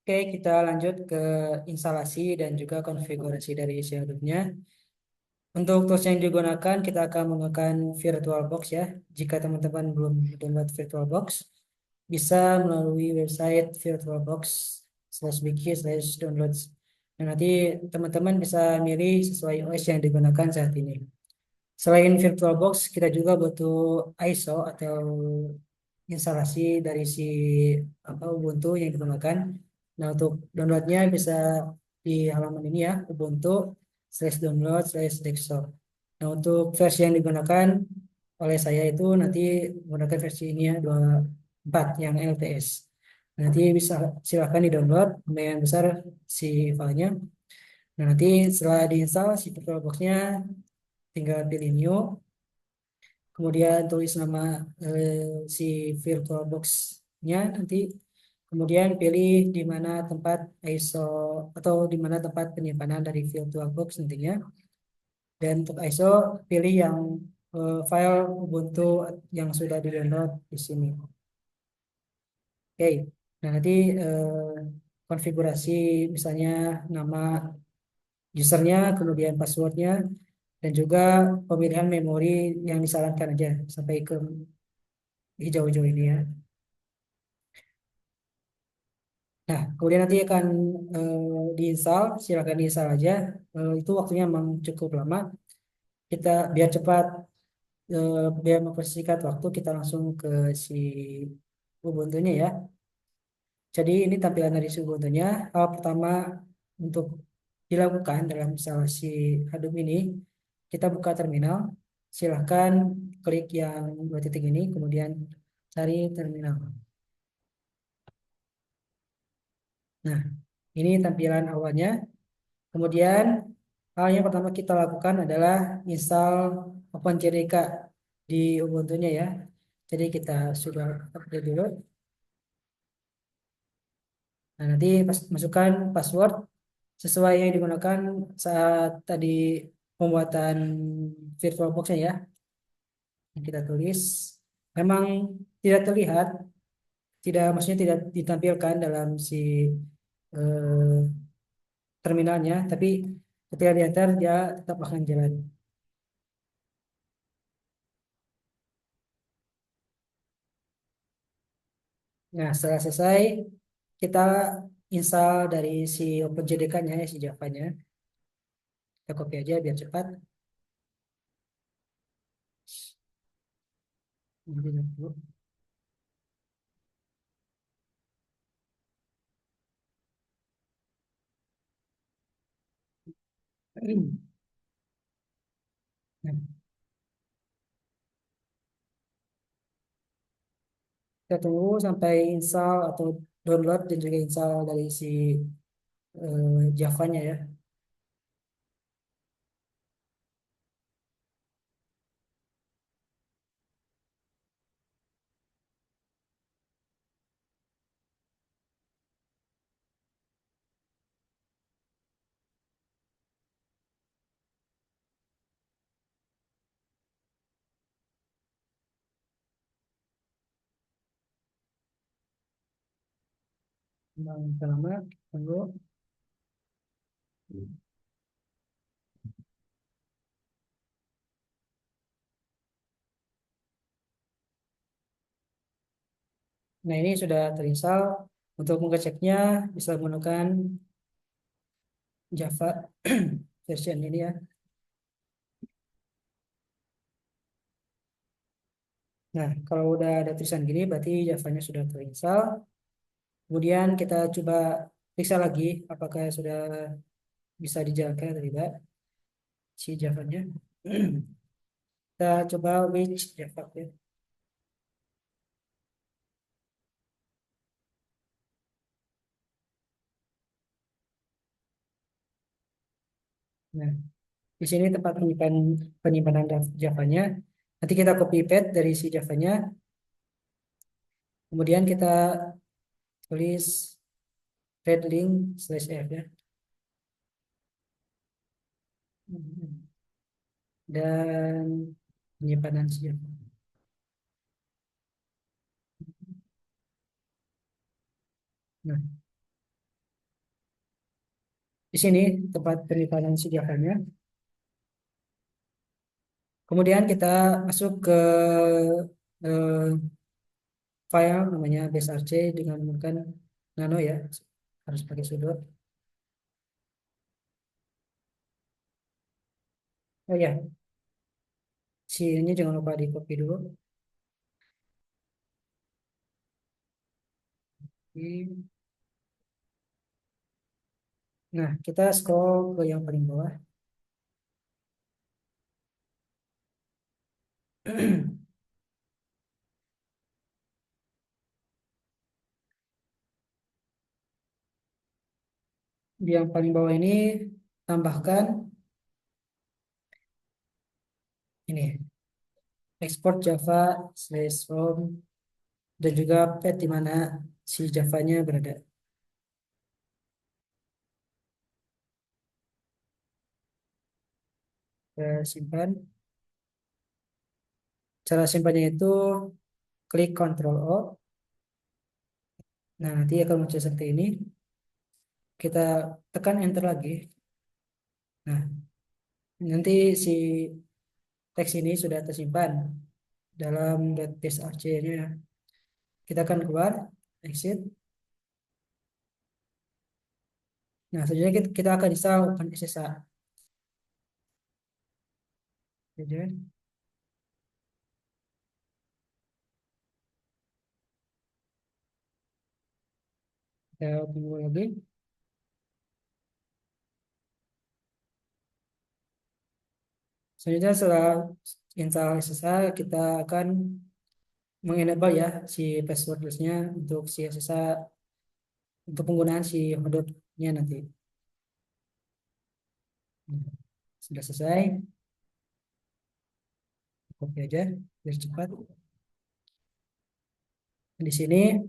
Oke, kita lanjut ke instalasi dan juga konfigurasi dari isi Hadoop-nya. Untuk tools yang digunakan, kita akan menggunakan VirtualBox ya. Jika teman-teman belum download VirtualBox, bisa melalui website virtualbox/wiki/downloads. Nah, nanti teman-teman bisa milih sesuai OS yang digunakan saat ini. Selain VirtualBox, kita juga butuh ISO atau instalasi dari si Ubuntu yang digunakan. Nah, untuk downloadnya bisa di halaman ini ya, ubuntu/download/desktop. Nah, untuk versi yang digunakan oleh saya itu nanti menggunakan versi ini ya, 24 yang LTS. Nanti bisa silakan di-download lumayan besar si filenya. Nah, nanti setelah diinstal si VirtualBox-nya tinggal pilih new, kemudian tulis nama si VirtualBox-nya nanti, kemudian pilih di mana tempat ISO atau di mana tempat penyimpanan dari VirtualBox nantinya. Dan untuk ISO pilih yang file Ubuntu yang sudah di-download di sini. Oke. Nah, nanti konfigurasi misalnya nama usernya, kemudian passwordnya, dan juga pemilihan memori yang disarankan aja sampai ke hijau-hijau ini ya. Nah, kemudian nanti akan diinstal, silakan diinstal aja. Itu waktunya memang cukup lama. Kita biar cepat, biar mempersingkat waktu, kita langsung ke si Ubuntu-nya ya. Jadi ini tampilan dari si Ubuntu-nya. Hal pertama untuk dilakukan dalam instalasi Hadoop ini, kita buka terminal. Silahkan klik yang dua titik ini, kemudian cari terminal. Nah, ini tampilan awalnya. Kemudian hal yang pertama kita lakukan adalah install OpenJDK di Ubuntu-nya ya. Jadi kita sudah update dulu. Nah, nanti masukkan password sesuai yang digunakan saat tadi pembuatan VirtualBox-nya ya. Yang kita tulis. Memang tidak terlihat, tidak maksudnya tidak ditampilkan dalam si eh, terminalnya, tapi ketika di enter dia tetap akan jalan. Nah, setelah selesai, kita install dari si OpenJDK-nya, ya, si Java-nya. Kita copy aja biar cepat. Nah, kita tunggu sampai install atau download dan juga install dari si Java-nya ya. Nah, lama, tunggu. Nah, ini sudah terinstall. Untuk mengeceknya bisa menggunakan Java version ini ya. Nah, kalau udah ada tulisan gini berarti Java-nya sudah terinstall. Kemudian kita coba periksa lagi apakah sudah bisa dijalankan atau tidak si Java-nya. Kita coba which Java ya. Nah, di sini tempat penyimpanan Java-nya. Nanti kita copy paste dari si Java-nya. Kemudian kita tulis read link/f ya. Dan penyimpanan si Java. Nah, Di sini tempat penyimpanan si Javanya. Kemudian kita masuk ke eh, file namanya bsrc dengan menggunakan nano ya, harus pakai sudo. Oh ya, si ini jangan lupa di copy dulu. Nah, kita scroll ke yang paling bawah. Di yang paling bawah ini tambahkan ini export Java slash from dan juga path di mana si Javanya berada. Kita simpan. Cara simpannya itu klik Ctrl O. Nah, nanti akan muncul seperti ini. Kita tekan Enter lagi. Nah, nanti si teks ini sudah tersimpan dalam .tsrc-nya. Kita akan keluar, exit. Nah, selanjutnya kita akan install OpenSSH. Jadi, kita tunggu lagi. Selanjutnya setelah install SSH, kita akan mengenable ya si passwordless-nya untuk si SSH untuk penggunaan si Hodot-nya nanti. Hmm. Sudah selesai, copy aja biar cepat. Di sini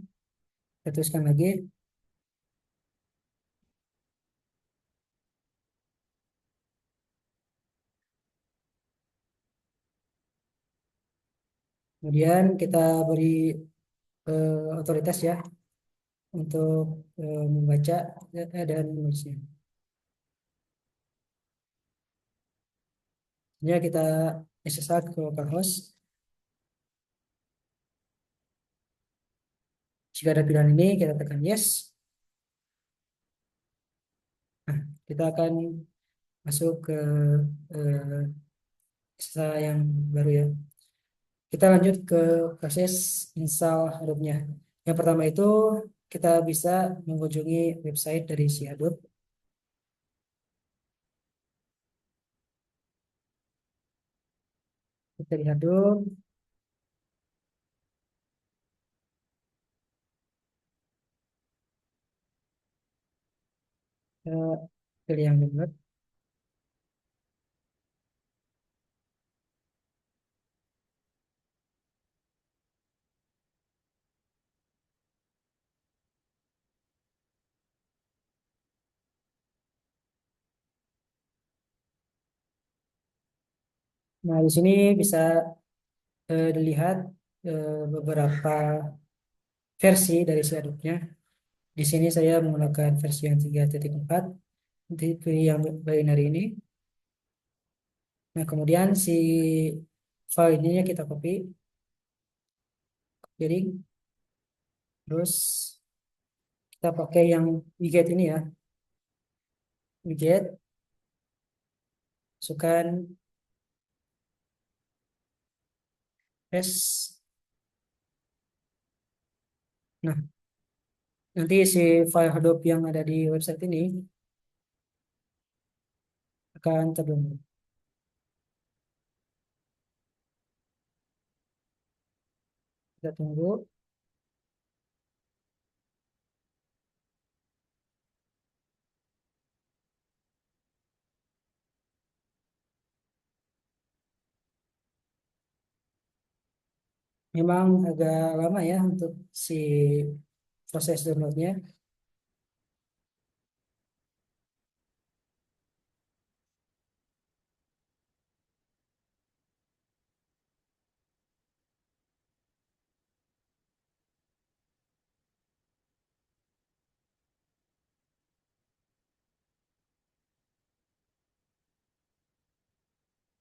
kita tuliskan lagi, kemudian kita beri otoritas ya untuk membaca dan menulisnya. Ya kita SSH ke localhost. Jika ada pilihan ini, kita tekan yes. Nah, kita akan masuk ke eh, SSH yang baru ya. Kita lanjut ke proses install Hadoop-nya. Yang pertama itu kita bisa mengunjungi website dari si Hadoop. Kita di Hadoop, kita pilih yang download. Nah, di sini bisa dilihat beberapa versi dari si Hadoop-nya. Di sini saya menggunakan versi yang 3.4, pilih yang binary ini. Nah, kemudian si file ini kita copy, jadi terus kita pakai yang widget ini ya, widget, masukkan paste. Nah, nanti si file Hadoop yang ada di website ini akan terdownload. Kita tunggu. Memang agak lama ya untuk si proses downloadnya.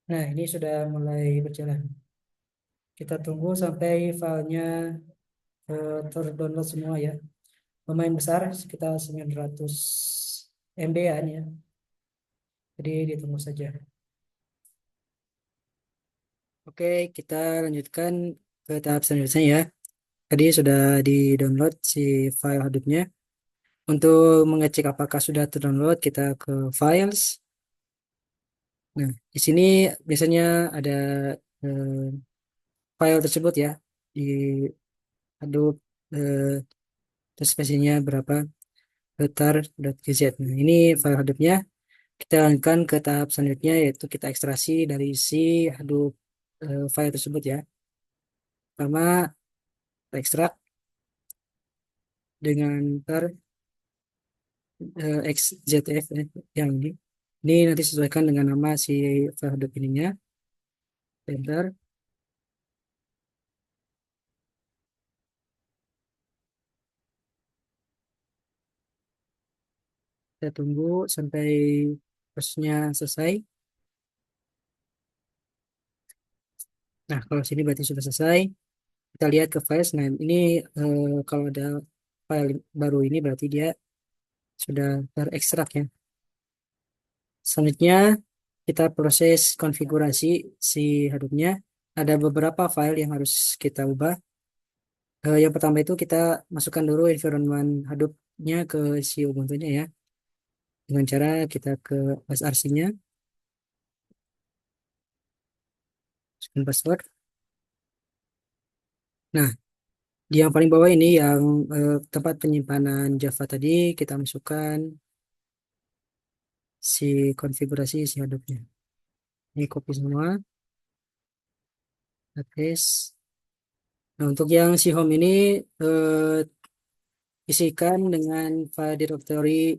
Nah, ini sudah mulai berjalan. Kita tunggu sampai filenya terdownload semua ya. Lumayan besar, sekitar 900 MB-an ya. Jadi ditunggu saja. Oke, kita lanjutkan ke tahap selanjutnya ya. Tadi sudah di-download si file Hadoop-nya. Untuk mengecek apakah sudah terdownload, kita ke Files. Nah, di sini biasanya ada eh, file tersebut ya di Hadoop, eh, terus spesiesnya berapa, letar.gz. Nah, ini file Hadoop-nya. Kita lanjutkan ke tahap selanjutnya, yaitu kita ekstraksi dari si Hadoop file tersebut ya. Pertama, kita ekstrak dengan tar XZF yang ini. Ini nanti sesuaikan dengan nama si file Hadoop ininya. Enter. Kita tunggu sampai prosesnya selesai. Nah, kalau sini berarti sudah selesai. Kita lihat ke files. Nah, ini kalau ada file baru ini berarti dia sudah terekstrak ya. Selanjutnya kita proses konfigurasi si Hadoop-nya. Ada beberapa file yang harus kita ubah. Yang pertama itu kita masukkan dulu environment Hadoop-nya ke si Ubuntu-nya ya. Dengan cara kita ke src-nya, masukkan password. Nah, di yang paling bawah ini yang tempat penyimpanan Java tadi kita masukkan si konfigurasi si Hadoop-nya. Ini copy semua, kita paste. Nah, untuk yang si home ini eh, isikan dengan file directory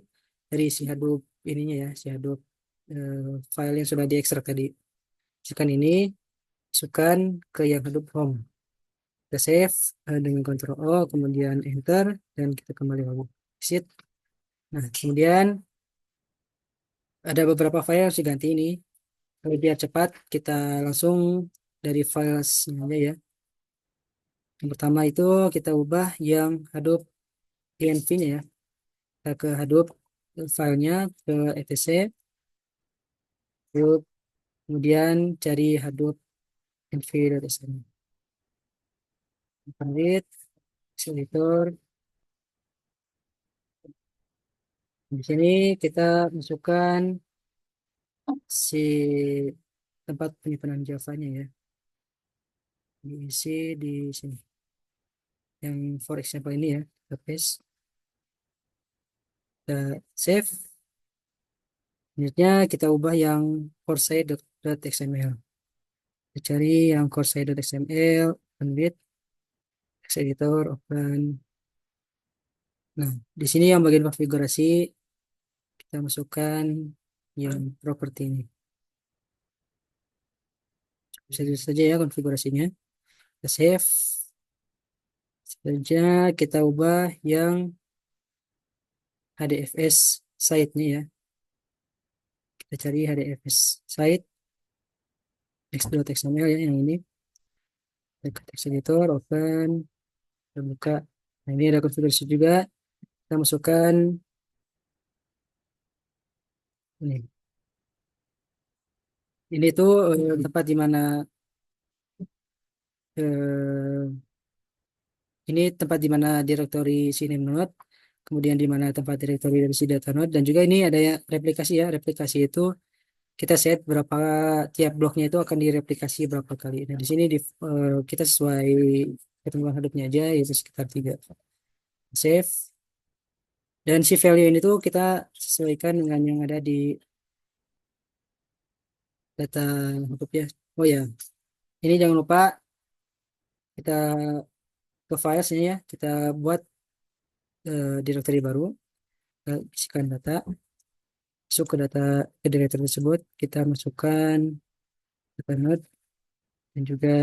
dari si Hadoop ininya ya, si Hadoop file yang sudah diekstrak tadi. Isikan ini, masukkan ke yang Hadoop home. Kita save dengan Ctrl O, kemudian Enter, dan kita kembali lagi. Exit. Nah, kemudian ada beberapa file yang harus diganti ini. Biar cepat, kita langsung dari filesnya aja ya. Yang pertama itu kita ubah yang Hadoop env-nya ya. Kita ke Hadoop filenya, ke etc. Hadoop, kemudian cari Hadoop env.sm. Edit, editor. Di sini kita masukkan si tempat penyimpanan Java-nya ya. Diisi di sini. Yang for example ini ya, kita paste, kita save. Selanjutnya kita ubah yang course.xml. Kita cari yang course.xml, open with, text editor, open. Nah, di sini yang bagian konfigurasi kita masukkan yang properti ini. Bisa saja ya konfigurasinya. Kita save. Selanjutnya kita ubah yang HDFS site-nya ya. Kita cari HDFS site, text.xml ya yang ini. Kita text editor, open, kita buka. Nah, ini ada konfigurasi juga. Kita masukkan ini. Ini tuh tempat di mana eh, ini tempat di mana direktori si node, kemudian di mana tempat direktori dari si data node, dan juga ini ada ya replikasi ya. Replikasi itu kita set berapa tiap bloknya itu akan direplikasi berapa kali. Nah, di sini kita sesuai ketentuan hadapnya aja yaitu sekitar 3. Save, dan si value ini tuh kita sesuaikan dengan yang ada di data Hadoop ya. Oh ya, ini jangan lupa kita ke filesnya ya, kita buat directory baru, kita isikan data, masuk ke data ke directory tersebut, kita masukkan data node dan juga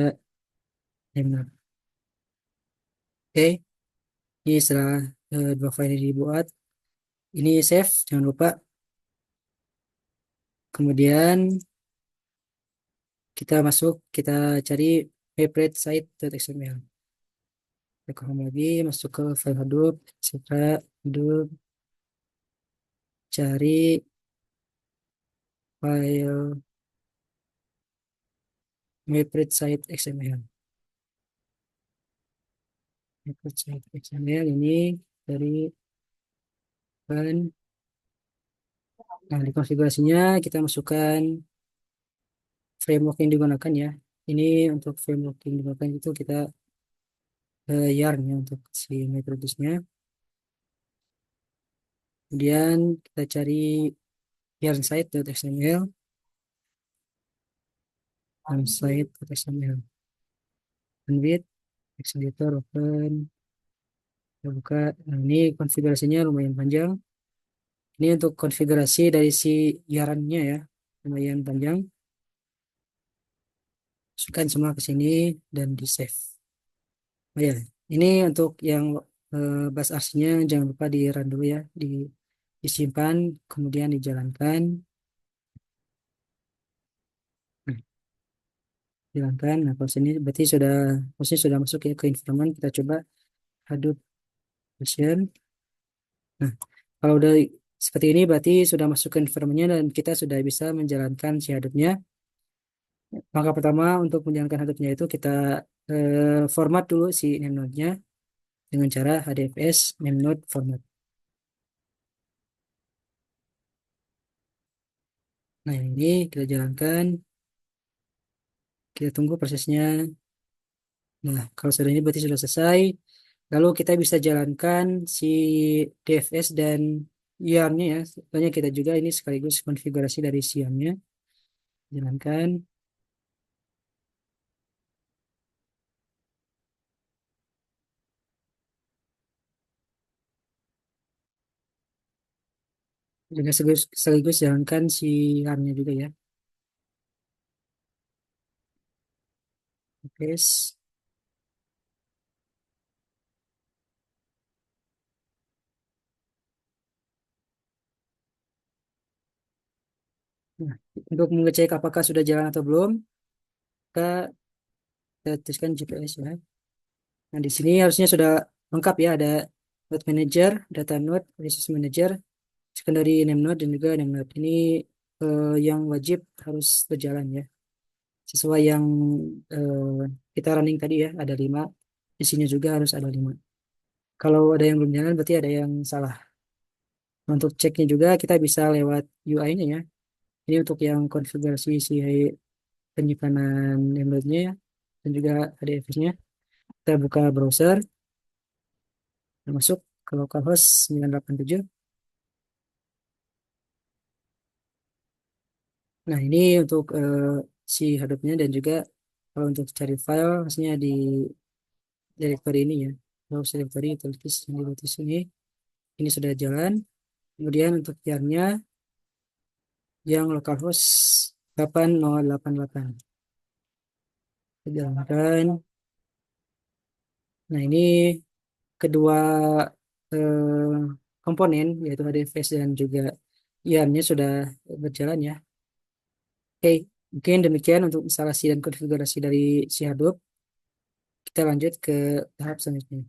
name node. Oke, ini setelah dua file ini dibuat, ini save, jangan lupa. Kemudian Kita masuk, kita cari favorite site.xml. Kita home lagi, masuk ke file Hadoop, citra Hadoop, cari file favorite site XML. Favorite site XML ini dari kan, nah di konfigurasinya kita masukkan framework yang digunakan ya. Ini untuk framework yang digunakan itu kita yarn ya untuk si MicroBoost-nya. Kemudian kita cari yarn site.xml, yarn site.xml, with text editor open, kita buka. Nah, ini konfigurasinya lumayan panjang. Ini untuk konfigurasi dari si yarn-nya ya, lumayan panjang. Masukkan semua ke sini dan di save. Oh ya, ini untuk yang bus RC-nya jangan lupa di run dulu ya, disimpan, kemudian dijalankan. Nah, jalankan. Nah, kalau sini berarti sudah masuk ya ke environment. Kita coba Hadoop version. Nah, kalau udah seperti ini berarti sudah masuk ke environment-nya dan kita sudah bisa menjalankan si Hadoop-nya. Langkah pertama untuk menjalankan Hadoop-nya itu kita format dulu si nemnode-nya dengan cara HDFS nemnode format. Nah, ini kita jalankan, kita tunggu prosesnya. Nah, kalau sudah ini berarti sudah selesai. Lalu kita bisa jalankan si DFS dan YARN-nya ya. Sebenarnya kita juga ini sekaligus konfigurasi dari si YARN-nya. Jalankan. Juga sekaligus jalankan si YARN-nya juga ya. Oke. Nah, untuk mengecek apakah sudah jalan atau belum, kita tuliskan GPS ya. Nah, di sini harusnya sudah lengkap ya, ada node manager, data node, resource manager, secondary name node, dan juga name node. Ini yang wajib harus berjalan ya. Sesuai yang eh, kita running tadi ya, ada 5. Di sini juga harus ada 5. Kalau ada yang belum jalan, berarti ada yang salah. Nah, untuk ceknya juga kita bisa lewat UI-nya ya. Ini untuk yang konfigurasi si penyimpanan name node-nya ya, dan juga ADFS-nya. Kita buka browser, kita masuk ke localhost 987. Nah, ini untuk si Hadoop-nya dan juga kalau untuk cari file, maksudnya di directory ini ya. Browse directory, utilities yang di sini. Ini sudah jalan. Kemudian untuk yarn-nya yang localhost 8088. Kita jalankan. Nah, ini kedua eh, komponen, yaitu HDFS dan juga yarn-nya sudah berjalan ya. Oke, mungkin demikian untuk instalasi dan konfigurasi dari si Hadoop. Kita lanjut ke tahap selanjutnya.